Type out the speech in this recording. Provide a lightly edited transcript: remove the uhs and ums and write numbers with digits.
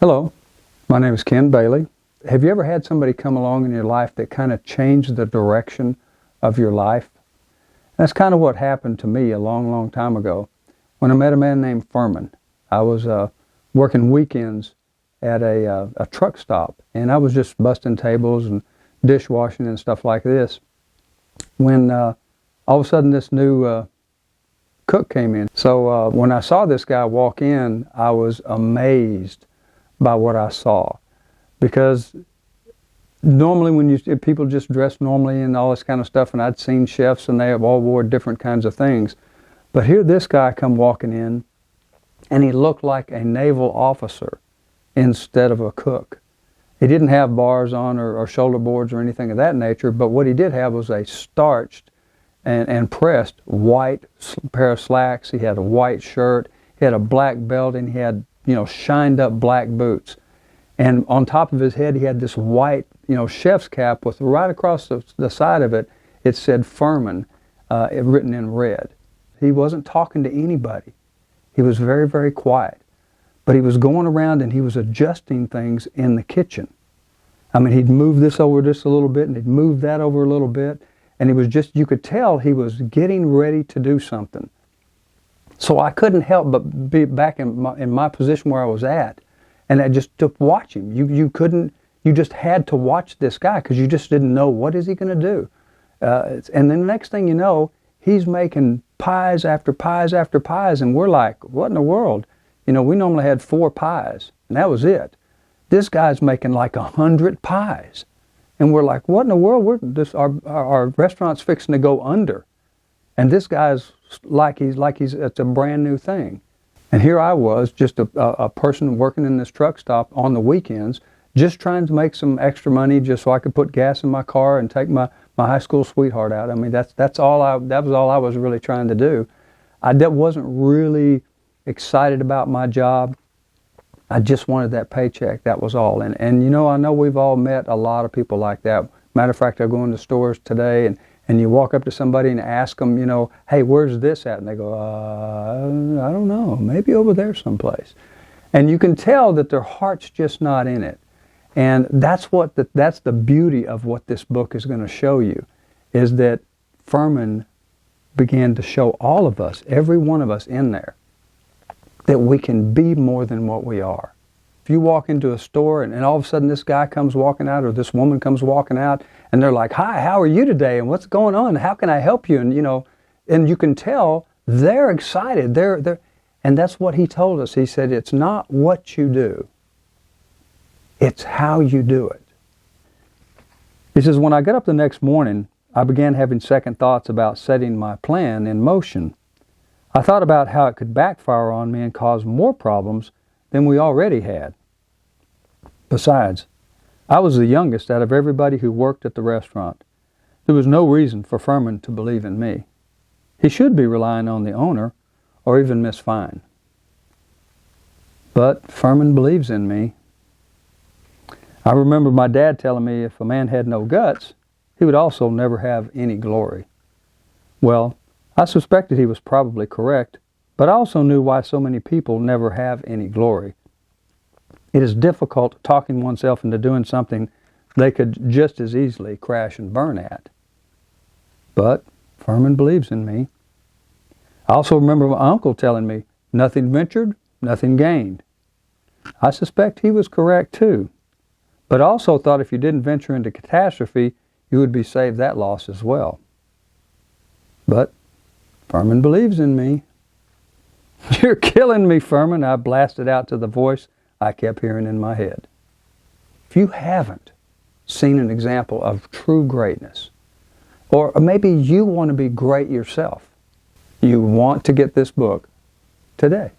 Hello, my name is Ken Bailey. Have you ever had somebody come along in your life that kind of changed the direction of your life? That's kind of what happened to me a long, long time ago when I met a man named Furman. I was working weekends at a truck stop, and I was just busting tables and dishwashing and stuff like this when all of a sudden this new cook came in. So when I saw this guy walk in, I was amazed by what I saw, because normally when people just dress normally and all this kind of stuff, and I'd seen chefs and they all wore different kinds of things, but here this guy come walking in and he looked like a naval officer instead of a cook. He didn't have bars on or shoulder boards or anything of that nature, but what he did have was a starched and pressed white pair of slacks. He had a white shirt, he had a black belt, and he had shined up black boots. And on top of his head, he had this white, chef's cap with right across the side of it, it said Furman, written in red. He wasn't talking to anybody. He was very, very quiet. But he was going around and he was adjusting things in the kitchen. I mean, he'd move this over just a little bit and he'd move that over a little bit. And he was just, you could tell he was getting ready to do something. So I couldn't help but be back in my position where I was at, and I just to watch him. You just had to watch this guy because you just didn't know what is he going to do. And then the next thing you know, he's making pies after pies after pies, and we're like, what in the world? We normally had 4 pies, and that was it. This guy's making like 100 pies, and we're like, what in the world? Our restaurant's fixing to go under, and this guy's it's a brand new thing. And here I was, just a person working in this truck stop on the weekends, just trying to make some extra money just so I could put gas in my car and take my high school sweetheart out. I mean, that was all I was really trying to do. I wasn't really excited about my job. I just wanted that paycheck, that was all. And I know we've all met a lot of people like that. Matter of fact, I go into stores today and you walk up to somebody and ask them, hey, where's this at? And they go, I don't know, maybe over there someplace. And you can tell that their heart's just not in it. And that's the beauty of what this book is going to show you, is that Furman began to show all of us, every one of us in there, that we can be more than what we are. If you walk into a store and all of a sudden this guy comes walking out or this woman comes walking out and they're like, hi, how are you today? And what's going on? How can I help you? And you can tell they're excited. And that's what he told us. He said, it's not what you do. It's how you do it. He says, when I got up the next morning, I began having second thoughts about setting my plan in motion. I thought about how it could backfire on me and cause more problems than we already had. Besides, I was the youngest out of everybody who worked at the restaurant. There was no reason for Furman to believe in me. He should be relying on the owner or even Miss Fine. But Furman believes in me. I remember my dad telling me if a man had no guts, he would also never have any glory. Well, I suspected he was probably correct, but I also knew why so many people never have any glory. It is difficult talking oneself into doing something they could just as easily crash and burn at. But Furman believes in me. I also remember my uncle telling me, nothing ventured, nothing gained. I suspect he was correct too, but I also thought if you didn't venture into catastrophe, you would be saved that loss as well. But Furman believes in me. You're killing me, Furman, I blasted out to the voice I kept hearing in my head. If you haven't seen an example of true greatness, or maybe you want to be great yourself, you want to get this book today.